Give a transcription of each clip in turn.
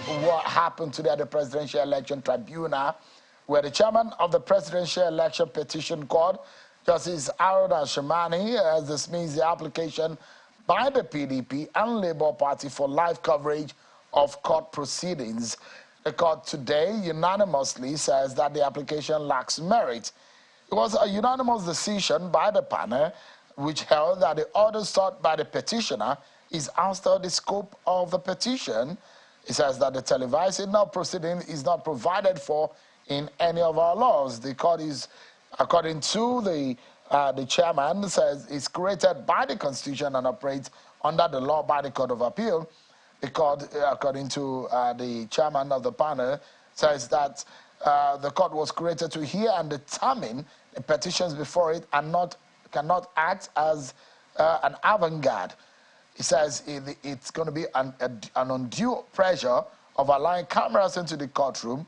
at what happened today at the Presidential Election Tribunal, where the chairman of the Presidential Election Petition Court, Justice Harold Ashimani, has dismissed the application by the PDP and Labour Party for live coverage of court proceedings. The court today unanimously says that the application lacks merit. It was a unanimous decision by the panel which held that the order sought by the petitioner is outside the scope of the petition. It says that the televised signal proceeding is not provided for in any of our laws. The court is, according to the chairman, says it's created by the Constitution and operates under the law by the Court of Appeal. The court, according to the chairman of the panel, says that the court was created to hear and determine the petitions before it and cannot act as an avant-garde. He says it's going to be an undue pressure of allowing cameras into the courtroom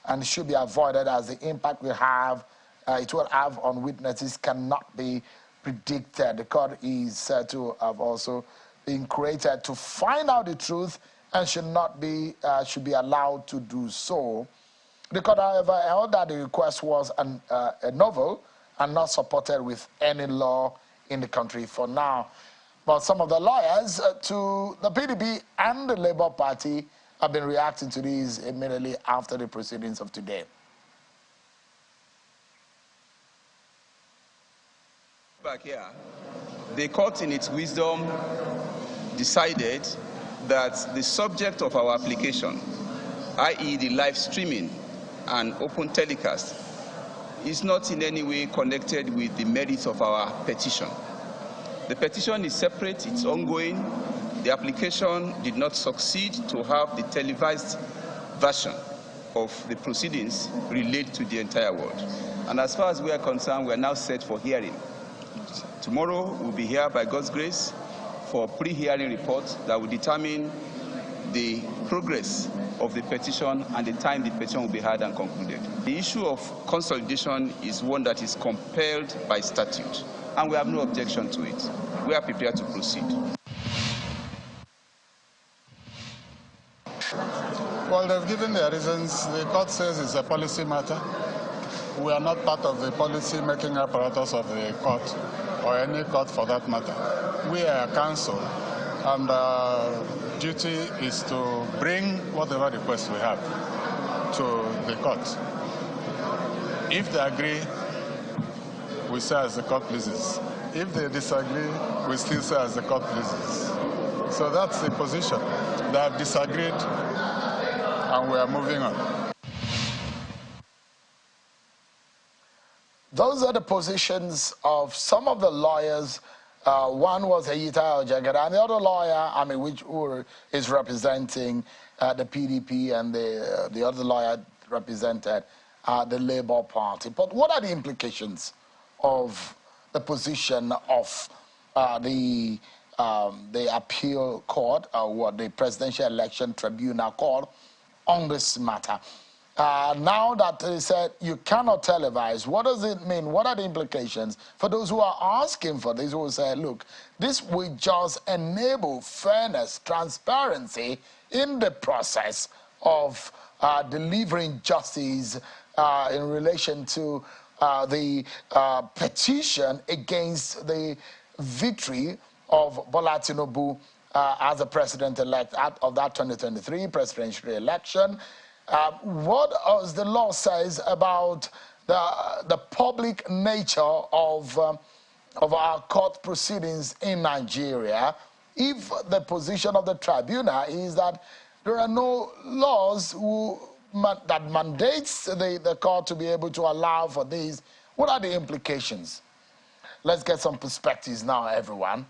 and should be avoided, as the impact it will have on witnesses cannot be predicted. The court is said to have also been created to find out the truth and should be allowed to do so. The court, however, held that the request was a novel and not supported with any law in the country for now. But some of the lawyers to the PDP and the Labour Party have been reacting to these immediately after the proceedings of today. Back here, the court in its wisdom decided that the subject of our application, i.e. the live streaming and open telecast, is not in any way connected with the merits of our petition. The petition is separate, it's ongoing. The application did not succeed to have the televised version of the proceedings relayed to the entire world. And as far as we are concerned, we are now set for hearing. Tomorrow we'll be here by God's grace for a pre-hearing report that will determine the progress of the petition and the time the petition will be heard and concluded. The issue of consolidation is one that is compelled by statute, and we have no objection to it. We are prepared to proceed. Well, they've given their reasons. The court says it's a policy matter. We are not part of the policy-making apparatus of the court, or any court for that matter. We are a council, and our duty is to bring whatever requests we have to the court. If they agree, we say as the court pleases. If they disagree, we still say as the court pleases. So that's the position. They have disagreed, and we are moving on. Those are the positions of some of the lawyers. One was Hayita Ojagada, and the other lawyer, who is representing the PDP, and the other lawyer represented the Labour Party. But what are the implications of the position of the appeal court, or the Presidential Election Tribunal court, on this matter? Now that they said you cannot televise, what does it mean? What are the implications for those who are asking for this, who will say, look, this will just enable fairness, transparency in the process of delivering justice in relation to the petition against the victory of Bola Tinubu as the president-elect of that 2023 presidential election. What does the law says about the public nature of our court proceedings in Nigeria, if the position of the tribunal is that there are no laws that mandates the court to be able to allow for these? What are the implications? Let's get some perspectives now, everyone.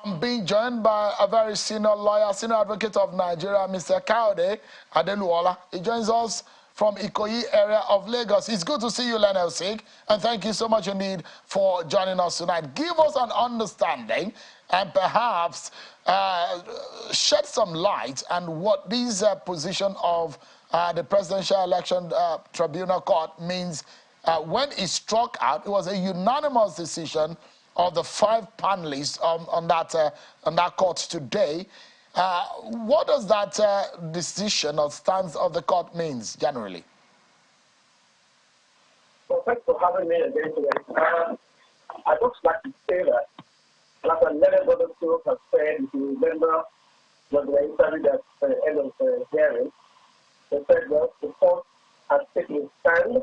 I'm being joined by a very senior lawyer, senior advocate of Nigeria, Mr. Kayode Adeluola. He joins us from Ikoyi area of Lagos. It's good to see you, Lionel Sig, and thank you so much indeed for joining us tonight. Give us an understanding and perhaps shed some light on what this position of the Presidential Election Tribunal Court means. When it struck out, it was a unanimous decision of the 5 panelists on that court today. What does that decision or stance of the court means generally? Well, thanks for having me again today. I'd just like to say that, like a letter brother Philip has said, if you remember when they interviewed at the end of the hearing, they said, well, the court has taken a stand,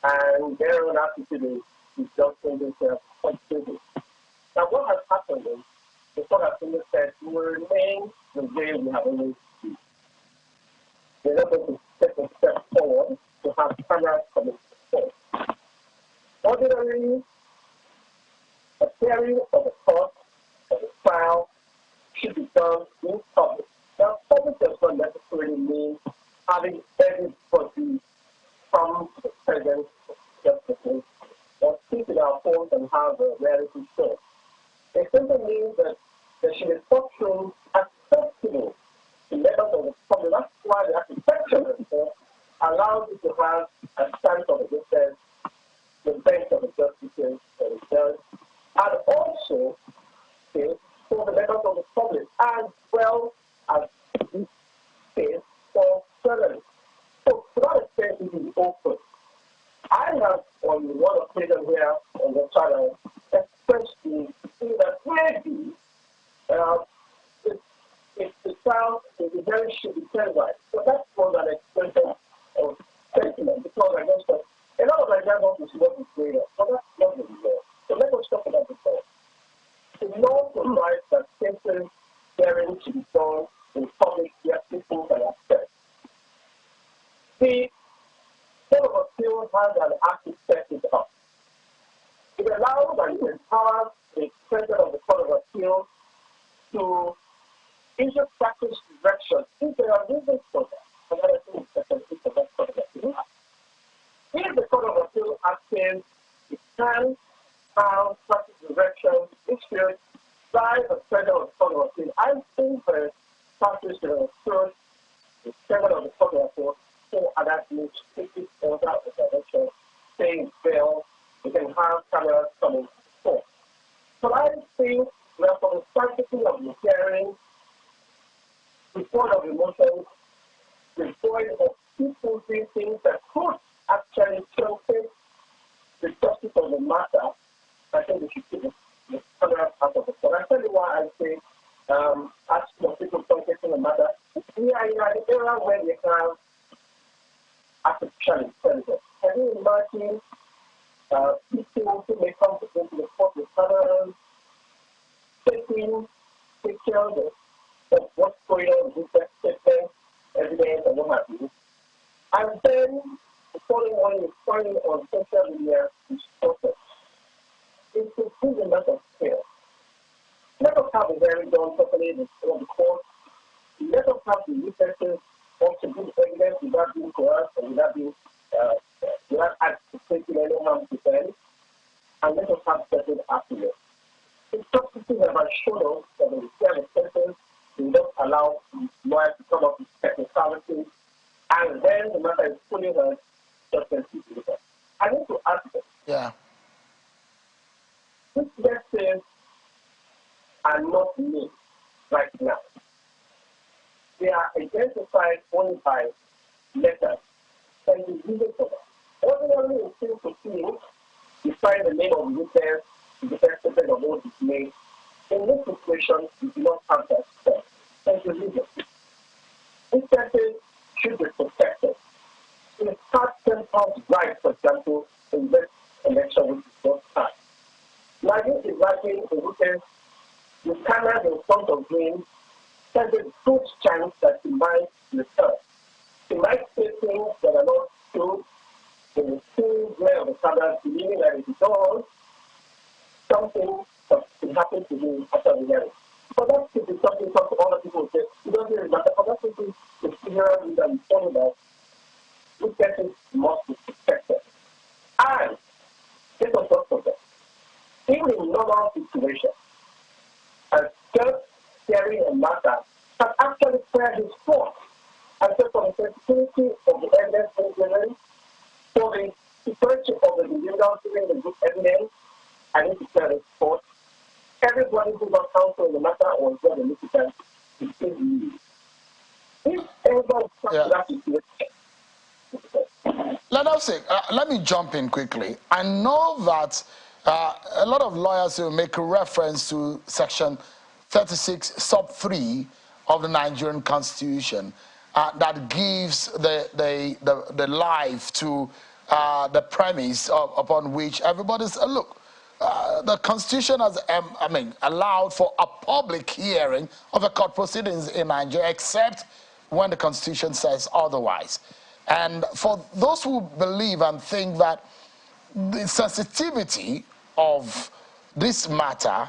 and their own attitude is just in this constitution. Now, what has happened is, the court has simply said, we will remain the way we have always been. We're not going to take a step forward to have cameras coming to the court. Ordinarily, a hearing of the court of the trial should be done in public. Now, public does not necessarily mean having everybody come to the presence of justice or sit in our phones and have a reality show. It simply means that there should be something accessible to members of the public. That's why the architecture of the court allows you to have a stance of the defense, the bench of the justices, and the judge, and also for the members of the public, as well as this space for journalists. So, to that extent, it is open. I have, on one occasion here on the channel, expressed the thing that maybe if the trial is very should be televised. So that was an expression of sentiment, because I just thought a lot of Nigerians want to see what is going on. So that's not the law. So let us talk about the law. The law provides that cases hearing should be done in public where people can access. The Court of Appeal has an active set it up. It allows and it empowers the president of the Court of Appeal to issue practice directions if there are reasons for that. And that I think is the Court of Appeal. If the Court of Appeal actions, it can have practice directions issued by the president of the Court of Appeal. I think the practice directions the president of the Court of Appeal for that administrative order of direction saying, well, we can have cameras coming to court. So I think that for the sanctity of the hearing, report of emotions, report of people doing things that could actually strengthen the justice of the matter, I think we should keep the cameras out of the court. I'll tell you why I say, as for people protecting the matter, we are in an era where we have artificial intelligence. Can you imagine people who may come to the court with cameras, taking pictures of what's going on with that statement, evidence, and what have you. And then the following one is finding on social media is perfect. It's a good amount of scale. Let us have a hearing done properly before the court. Let us have the witnesses also give evidence without being coerced and without being without taking any harm to them. And let us have settled afterwards. If justices have shown us that the fair sentence will not allow lawyers to come up with technicalities, and then the matter is fully heard, justice is delivered. I need to ask them. Yeah. These messages are not me right now. They are identified only by letters and the reason for that. Ordinarily, in civil proceedings, you find the name of the witness, the defendant of what is made. In this situation, you do not have that step. There's a reason. Witnesses should be protected. In a certain right, for example, in this election, which is not passed. Now, you imagine a witness with cameras in front of him. There's a good chance that he might return. He might say things that are not true in the full glare of the camera, believing that if he does, something will happen to him after the hearing. But that could be something some other people say, it doesn't really matter. Other people, the senior that I'm talking about, witnesses must be protected. And let us not forget, even in normal situations, as just hearing a matter can actually clear his thoughts and so for the sensitivity of the evidence given, for the security of the individual giving the good evidence, I need to clear his thoughts. Everybody who got counsel in the matter was going to look at them. It is you. If ever that situation, let me jump in quickly. I know that a lot of lawyers will make reference to Section 36, sub 3 of the Nigerian Constitution that gives the life to the premise upon which everybody's look. The Constitution has, allowed for a public hearing of the court proceedings in Nigeria, except when the Constitution says otherwise. And for those who believe and think that the sensitivity of this matter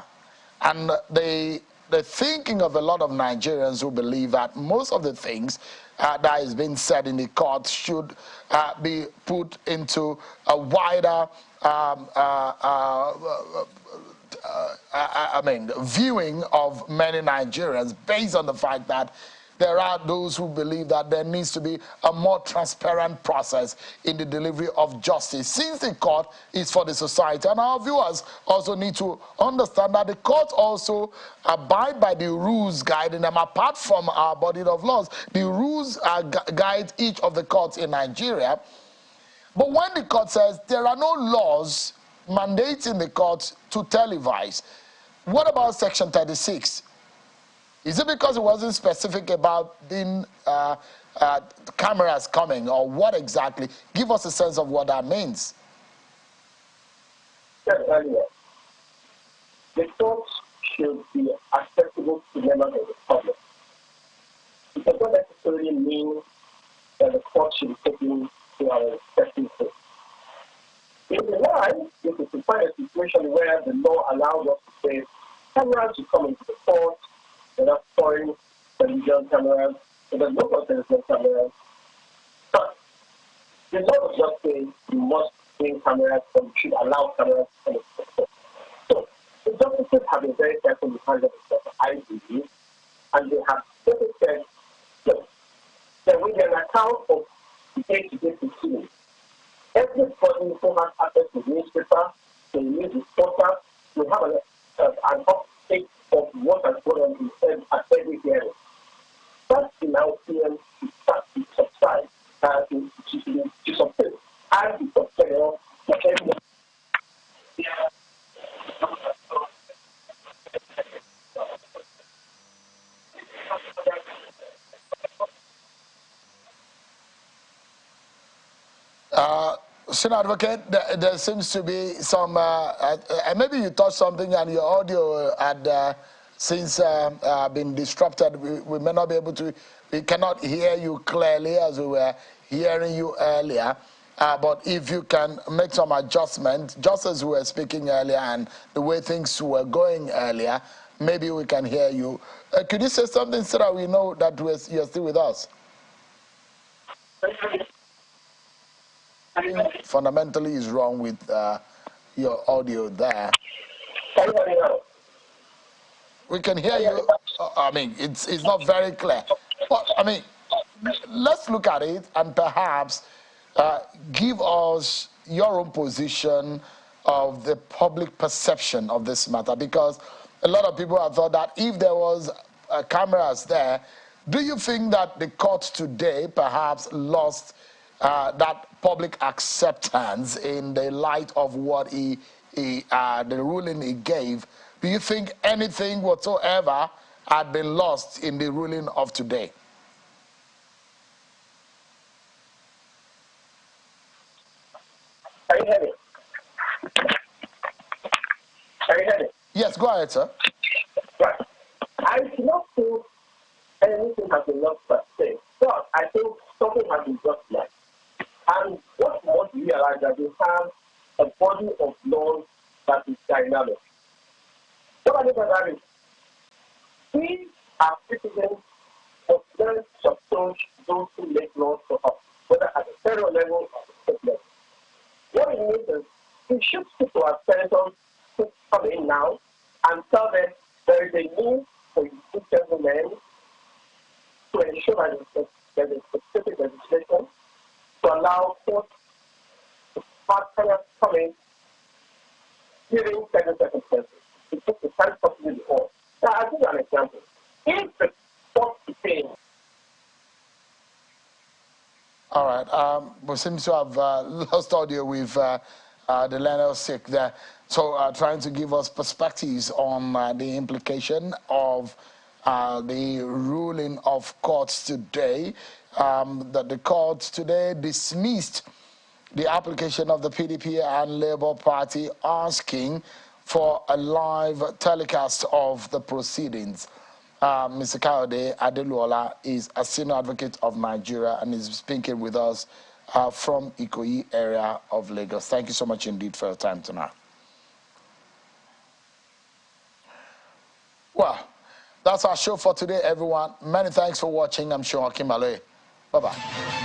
and the thinking of a lot of Nigerians who believe that most of the things that is being said in the court should be put into a wider viewing of many Nigerians, based on the fact that there are those who believe that there needs to be a more transparent process in the delivery of justice, since the court is for the society. And our viewers also need to understand that the courts also abide by the rules guiding them, apart from our body of laws. The rules guide each of the courts in Nigeria. But when the court says there are no laws mandating the court to televise, what about Section 36? Is it because it wasn't specific about being cameras coming, or what exactly? Give us a sense of what that means. said earlier, the courts should be accessible to members of the public. It does not necessarily mean that the court should be taken to our respective courts. In the line, we could find a situation where the law allows us to say cameras should come into the court. They're not foreign television cameras, so there's no television cameras. But the law does not say you must bring cameras, or you should allow cameras to come into the court. So the justices have been very careful to handle the I believe, and they have simply said, look, there will be an account of the day-to-day proceedings. Everybody who has access to the newspaper, to the news reporter, will have an update of what has gone on at every hearing. That, in our opinion, to start to subside, to subside. And to subside, Senior Advocate, there seems to be some, maybe you touched something and your audio had since been disrupted. We may not be able to, we cannot hear you clearly as we were hearing you earlier. But if you can make some adjustment, just as we were speaking earlier and the way things were going earlier, maybe we can hear you. Could you say something so that we know that you're still with us? Fundamentally is wrong with your audio there. We can hear you. I mean, it's not very clear. But, I mean, let's look at it and perhaps give us your own position of the public perception of this matter, because a lot of people have thought that if there was cameras there, do you think that the court today perhaps lost that public acceptance in the light of what the ruling he gave? Do you think anything whatsoever had been lost in the ruling of today? Are you hearing? Are you hearing? Yes, go ahead, sir. Right. I do not think anything has been lost per se, but I think something has been just left. And what we want to realize that we have a body of laws that is dynamic. What I mean by that is, we are citizens of learn to approach those who make laws for us, whether at the federal level or the state level. What it means is, we should speak to our senators who come in now and tell them there is a need for you gentlemen to ensure that there is a specific legislation to allow courts to come in during certain circumstances. To put the time possibly before. Now, I'll give you an example. If the we seem to have lost audio with the Lionel sick there. So trying to give us perspectives on the implication of the ruling of courts today, that the courts today dismissed the application of the PDP and Labour Party asking for a live telecast of the proceedings. Mr. Kayode Adeluola is a senior advocate of Nigeria and is speaking with us from Ikoyi area of Lagos. Thank you so much indeed for your time tonight. Well, that's our show for today, everyone. Many thanks for watching. I'm Sean Kimale. Bye-bye.